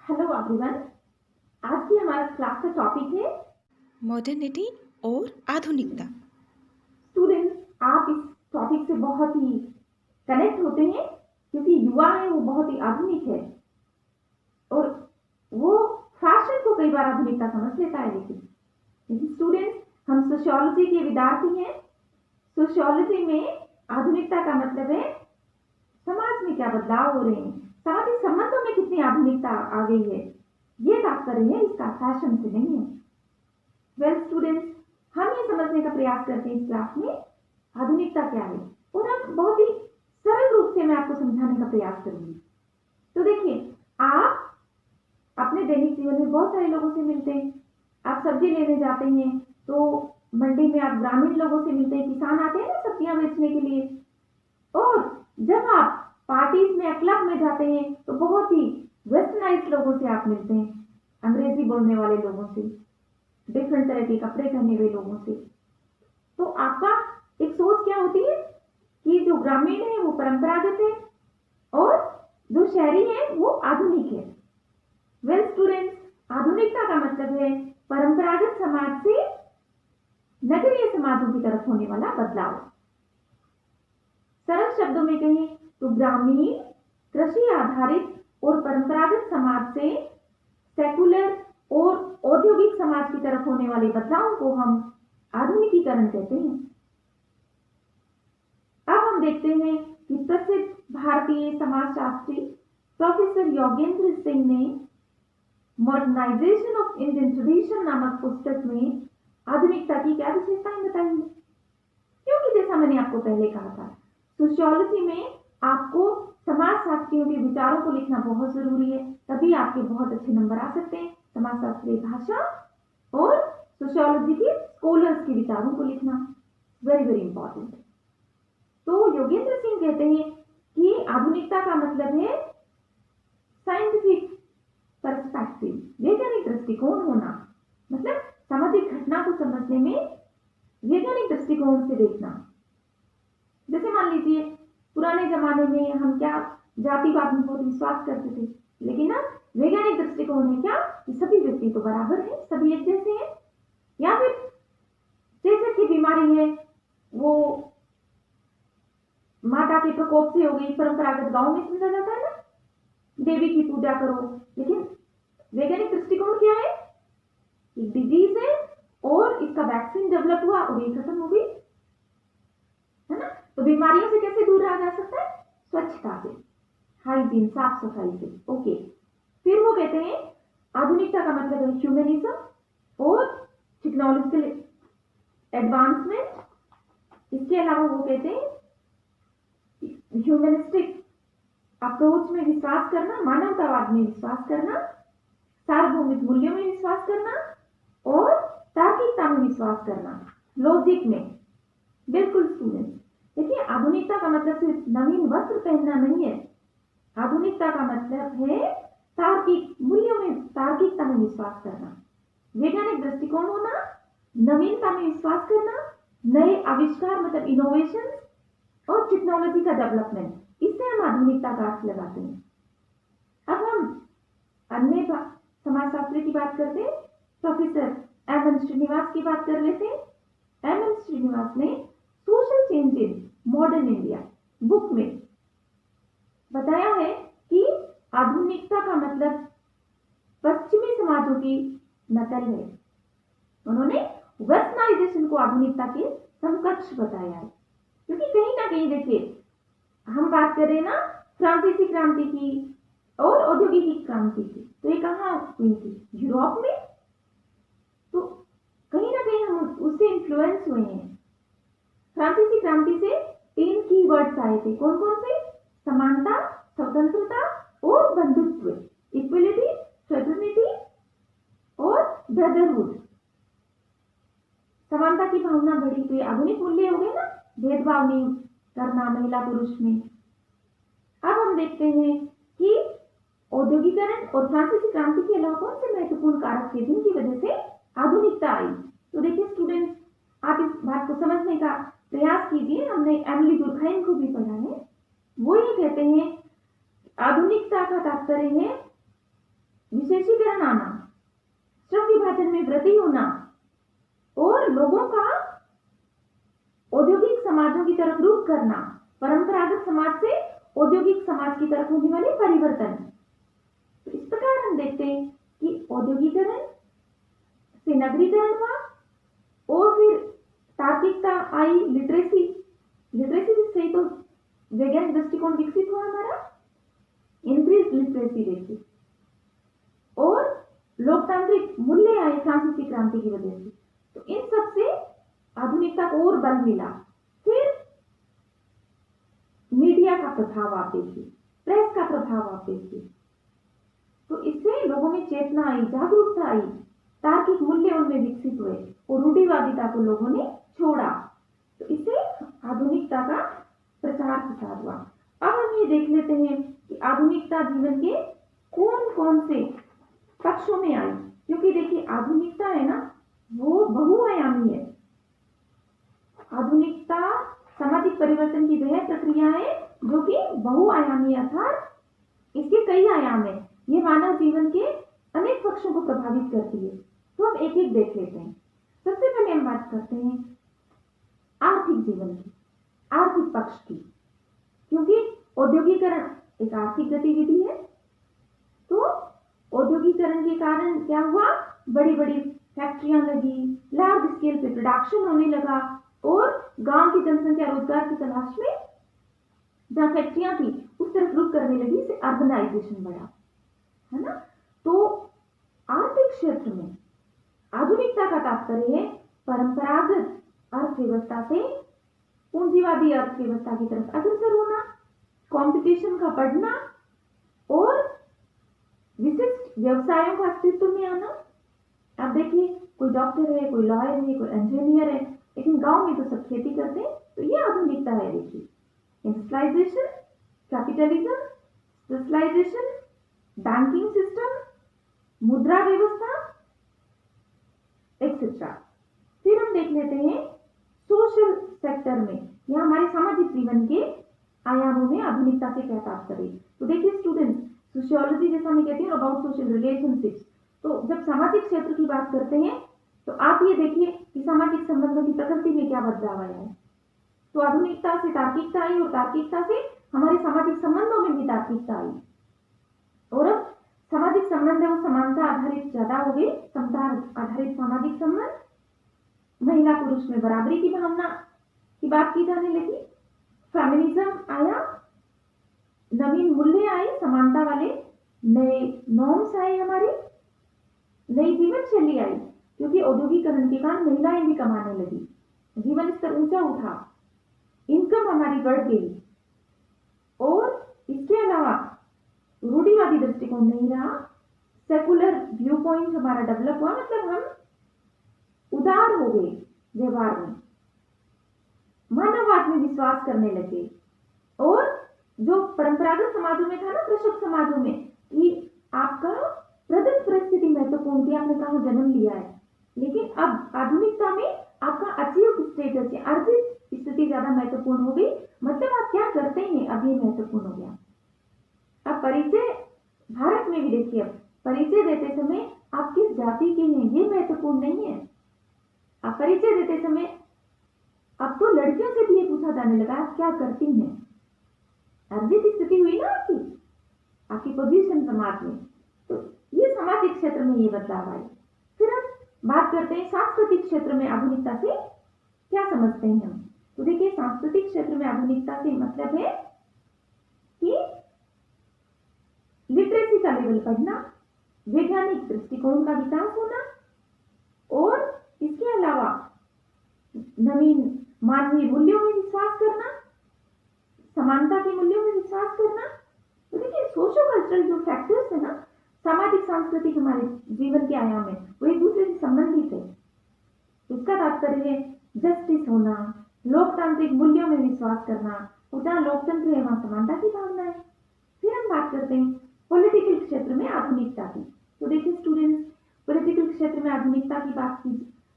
Hello everyone. आज की हमारा क्लास का टॉपिक है मॉडर्निटी और आधुनिकता। स्टूडेंट्स। आप इस टॉपिक से बहुत ही कनेक्ट होते हैं क्योंकि युवा है वो बहुत ही आधुनिक है और वो फैशन को कई बार आधुनिकता समझ लेता है। लेकिन स्टूडेंट्स, हम सोशियोलॉजी के विद्यार्थी हैं। सोशियोलॉजी में आधुनिकता का मतलब है समाज में क्या बदलाव हो रहे हैं, सामाजिक संबंधों में कितनी आधुनिकता आ गई है। ये तात्पर्य है, इसका फैशन से नहीं है। वेल स्टूडेंट्स, हम ये समझने का प्रयास करते हैं इस क्लास में आधुनिकता क्या है और हम बहुत ही सरल रूप से मैं आपको समझाने का प्रयास करूंगी। तो देखिए, आप अपने दैनिक जीवन में बहुत सारे लोगों से मिलते हैं। आप सब्जी लेने जाते हैं तो मंडी में आप ग्रामीण लोगों से मिलते हैं, किसान आते हैं ना सब्जियां बेचने के लिए। और जब आप पार्टीज में क्लब में जाते हैं तो बहुत ही वेस्टर्नाइज लोगों से आप मिलते हैं, अंग्रेजी बोलने वाले लोगों से, डिफरेंट तरह के कपड़े पहने हुए लोगों से। तो आपका एक सोच क्या होती है कि जो ग्रामीण है वो परंपरागत है और जो शहरी है वो आधुनिक है। वेल स्टूडेंट्स, आधुनिकता का मतलब है परंपरागत समाज से नगरीय समाजों की तरफ होने वाला बदलाव। सरल शब्दों में कहें तो ग्रामीण कृषि आधारित और परंपरागत समाज से सेकुलर और औद्योगिक समाज की तरफ होने वाले बदलाव को हम आधुनिकीकरण कहते हैं। अब हम देखते हैं कि प्रसिद्ध भारतीय समाजशास्त्री प्रोफेसर योगेंद्र सिंह ने मॉडर्नाइजेशन ऑफ इंडियन ट्रेडिशन नामक पुस्तक में आधुनिकता की क्या विशेषताएं बताई हैं। क्योंकि जैसा मैंने आपको पहले कहा था, सोशियोलॉजी में आपको समाजशास्त्रियों के विचारों को लिखना बहुत जरूरी है, तभी आपके बहुत अच्छे नंबर आ सकते हैं। समाजशास्त्रीय भाषा और सोशियोलॉजी के स्कॉलर्स के विचारों को लिखना वेरी वेरी इंपॉर्टेंट है। तो योगेंद्र सिंह कहते हैं कि आधुनिकता का मतलब है साइंटिफिक पर्सपेक्टिव, वैज्ञानिक दृष्टिकोण होना, मतलब सामाजिक घटना को समझने में वैज्ञानिक दृष्टिकोण से देखना। जैसे मान लीजिए, पुराने जमाने में हम क्या जातिवाद में बहुत विश्वास करते थे, लेकिन अब वैज्ञानिक दृष्टिकोण है क्या कि सभी व्यक्ति तो बराबर है, सभी एक जैसे हैं। या फिर चेचक की बीमारी है वो माता के प्रकोप से हो गई, परंपरागत गांव में समझा जाता है ना, देवी की पूजा करो। लेकिन वैज्ञानिक दृष्टिकोण क्या है, एक डिजीज है और इसका वैक्सीन डेवलप हुआ और ये खत्म हो गई, है ना। तो बीमारियों से कैसे दूर रहा जा सकता है? स्वच्छता से, हाइजीन, साफ सफाई से। ओके, फिर वो कहते हैं आधुनिकता का मतलब है ह्यूमनिज्म और टेक्नोलॉजिकल एडवांसमेंट। इसके अलावा वो कहते हैं ह्यूमनिस्टिक अप्रोच में विश्वास करना, मानवतावाद में विश्वास करना, सार्वभौमिक मूल्यों में विश्वास करना और तार्किकता में विश्वास करना, लॉजिक में। बिल्कुल स्टूडेंट, देखिए आधुनिकता का मतलब सिर्फ नवीन वस्त्र पहनना नहीं है। आधुनिकता का मतलब है तार्किक मूल्यों में, तार्किकता में विश्वास करना, वैज्ञानिक दृष्टिकोण होना, नवीनता में विश्वास करना, नए आविष्कार मतलब इनोवेशन और टेक्नोलॉजी का डेवलपमेंट। इससे हम आधुनिकता का अर्थ लगाते हैं। अब हम अन्य समाजशास्त्री की बात करते हैं, प्रोफेसर एम एन श्रीनिवास की बात कर लेते हैं। एम एन श्रीनिवास ने social change in modern India book में बताया है कि आधुनिकता का मतलब पश्चिमी समाजों की नकल है। उन्होंने वेस्टर्नाइजेशन को आधुनिकता के समकक्ष बताया है, क्योंकि कहीं ना कहीं देखिए, हम बात कर रहे हैं ना फ्रांसीसी क्रांति की और औद्योगिक क्रांति की, तो ये कहाँ हुई थी? यूरोप में। तो कहीं ना कहीं हम उससे इन्फ्लुएंस हुए हैं। फ्रांसीसी क्रांति से 3 कीवर्ड्स आए थे, कौन कौन से? समानता, स्वतंत्रता और बंधुत्व, इक्वलिटी, फ्रेटर्निटी और ब्रदरहुड। समानता की भावना बढ़ी तो ये आधुनिक मूल्य हो गए ना, भेदभाव नहीं करना महिला पुरुष में। अब हम देखते हैं कि औद्योगिकरण और फ्रांसीसी क्रांति के अलावा कौन से महत्वपूर्ण कारक थे जिनकी वजह से आधुनिकता आई। तो देखिए स्टूडेंट्स, आप इस बात को समझने का प्रयास कीजिए। हमने एमिली दुर्खैम को भी पढ़ा है। वो ये कहते हैं आधुनिकता का तात्पर्य है विशेषीकरण आना, श्रम विभाजन में वृद्धि होना और लोगों का औद्योगिक समाजों की तरफ रुख करना, परंपरागत समाज से औद्योगिक समाज की तरफ होने वाले परिवर्तन। तो इस प्रकार हम देखते हैं कि औद्योगिकरण से नगरीकरण हुआ और फिर तार्किकता आई, लिटरेसी से तो वैज्ञानिक दृष्टिकोण विकसित हुआ हमारा, इंक्रीज लिटरेसी देखिए, और लोकतांत्रिक मूल्य आए फ्रांसीसी क्रांति की वजह से। तो इन सब से आधुनिकता को और बल मिला। फिर मीडिया का प्रभाव आप देखिए, प्रेस का प्रभाव आप देखिए, तो इससे लोगों में चेतना आई, जागरूकता आई, तार्किक मूल्य उनमें विकसित हुए और रूढ़िवादिता को लोगों ने छोड़ा। तो इससे आधुनिकता का प्रचार प्रसार हुआ। अब हम ये देख लेते हैं कि आधुनिकता जीवन के कौन कौन से पक्षों में आई, क्योंकि देखिए आधुनिकता है ना, वो बहुआयामी है। आधुनिकता सामाजिक परिवर्तन की वह प्रक्रिया है जो कि बहुआयामी, अर्थात इसके कई आयाम है। ये मानव जीवन के अनेक पक्षों को प्रभावित करती है। तो हम एक एक देख लेते हैं। सबसे पहले हम बात करते हैं आर्थिक जीवन की, आर्थिक पक्ष की, क्योंकि औद्योगिकरण एक आर्थिक गतिविधि है। तो औद्योगिकरण के कारण क्या हुआ, बड़ी बड़ी फैक्ट्रियां लगी, लार्ज स्केल पे प्रोडक्शन होने लगा और गांव की जनसंख्या रोजगार की तलाश में जहां फैक्ट्रियां थी उस तरफ रुख करने लगी, इससे अर्बनाइजेशन बढ़ा, है ना। तो आर्थिक क्षेत्र में आधुनिकता का तात्पर्य है परंपरागत अर्थव्यवस्था से पूंजीवादी अर्थव्यवस्था की तरफ अग्रसर होना, कंपटीशन का बढ़ना और विशिष्ट व्यवसायों का अस्तित्व में आना। अब देखिए, कोई डॉक्टर है, कोई लॉयर है, कोई इंजीनियर है, लेकिन गांव में तो सब खेती करते हैं। तो ये आधुनिकता है। देखिए, industrialisation, capitalism, specialisation, banking system, मुद्रा व्यवस्था एक्सेट्रा। फिर हम देख लेते हैं सोशल सेक्टर में, या हमारे सामाजिक जीवन के आयामों में आधुनिकता से क्या तात्पर्य। तो देखिए स्टूडेंट्स, सोशियोलॉजी जैसा मैं कहती हूँ अबाउट सोशल रिलेशनशिप्स, तो जब सामाजिक क्षेत्र की बात करते हैं तो आप ये देखिए कि सामाजिक संबंधों की प्रकृति में क्या बदलाव आया है। तो आधुनिकता से तार्किकता आई और तार्किकता से हमारे सामाजिक संबंधों में भी तार्किकता आई, और अब सामाजिक संबंध है वो समानता आधारित ज्यादा हो गई, समता आधारित सामाजिक संबंध, महिला पुरुष में बराबरी की भावना की बात की जाने लगी, फेमिनिज्म आया, नवीन मूल्य आए, समानता वाले नए नॉर्म्स आए, हमारी नई जीवन शैली आई, क्योंकि औद्योगिकरण के कारण महिलाएं भी कमाने लगी, जीवन स्तर ऊंचा उठा, इनकम हमारी बढ़ गई, और इसके अलावा रूढ़िवादी दृष्टिकोण नहीं रहा, सेकुलर व्यू पॉइंट हमारा डेवलप हुआ, मतलब हम उदार हो गए व्यवहार में, मानववाद में विश्वास करने लगे। और जो परंपरागत समाजों में था ना, कृषक समाजों में, कि आपका प्रदत्त परिस्थिति महत्वपूर्ण थी, आपने कहा जन्म लिया है, लेकिन अब आधुनिकता में आपका अचीव स्टेटस या अर्जित स्थिति ज्यादा महत्वपूर्ण हो गई, मतलब आप क्या करते हैं अब ये महत्वपूर्ण हो गया। अब परिचय, भारत में भी देखिए, अब परिचय देते समय आप किस जाति के हैं ये महत्वपूर्ण नहीं है। आप परिचय देते समय अब तो लड़कियों से भी ये पूछा जाने लगा आप क्या करती हैं, अर्जित स्थिति हुई ना आपकी पोजीशन समाज में। तो ये सामाजिक क्षेत्र में ये बदलाव आए। फिर हम बात करते हैं सांस्कृतिक क्षेत्र में आधुनिकता से क्या समझते हैं हम। तो देखिए, सांस्कृतिक क्षेत्र में आधुनिकता से मतलब है कि लिटरेसी का लेवल बढ़ना, वैज्ञानिक दृष्टिकोण का विकास होना, और इसके अलावा नवीन मानवीय मूल्यों में विश्वास करना, समानता के मूल्यों में विश्वास करना। तो देखिए, सोशो कल्चरल जो फैक्टर्स है ना, सामाजिक सांस्कृतिक हमारे जीवन के आयाम है, वो एक दूसरे से संबंधित है। इसका तात्पर्य है जस्टिस होना, लोकतांत्रिक मूल्यों में विश्वास करना, जहां लोकतंत्र है वहां समानता की भावना है। फिर हम बात करते हैं पॉलिटिकल क्षेत्र में आधुनिकता की। तो देखिए स्टूडेंट्स, पॉलिटिकल क्षेत्र में आधुनिकता की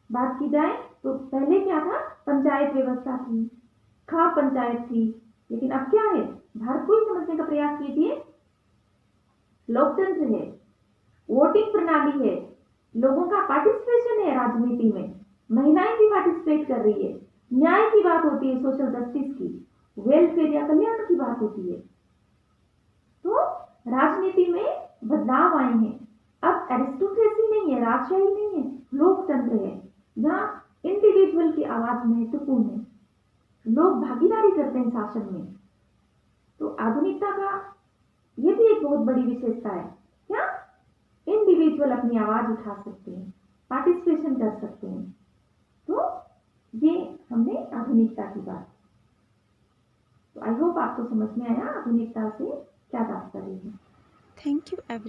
बात की जाए तो पहले क्या था, पंचायत व्यवस्था थी, खाप पंचायत थी, लेकिन अब क्या है, भारत को ही समझने का प्रयास कीजिए, लोकतंत्र है, वोटिंग प्रणाली है, लोगों का पार्टिसिपेशन है राजनीति में, महिलाएं भी पार्टिसिपेट कर रही है, न्याय की बात होती है, सोशल जस्टिस की, वेलफेयर या कल्याण की बात होती है। तो राजनीति में बदलाव आए हैं। अब एरिस्टोक्रेसी नहीं है, राजशाही नहीं है, लोकतंत्र है, जहां इंडिविजुअल की आवाज महत्वपूर्ण है, लोग भागीदारी करते हैं शासन में। तो आधुनिकता का ये भी एक बहुत बड़ी विशेषता है, क्या इंडिविजुअल अपनी आवाज उठा सकते हैं, पार्टिसिपेशन कर सकते हैं। तो ये हमने आधुनिकता की बात। तो आई होप आपको समझ में आया आधुनिकता से क्या तात्पर्य है। Thank you every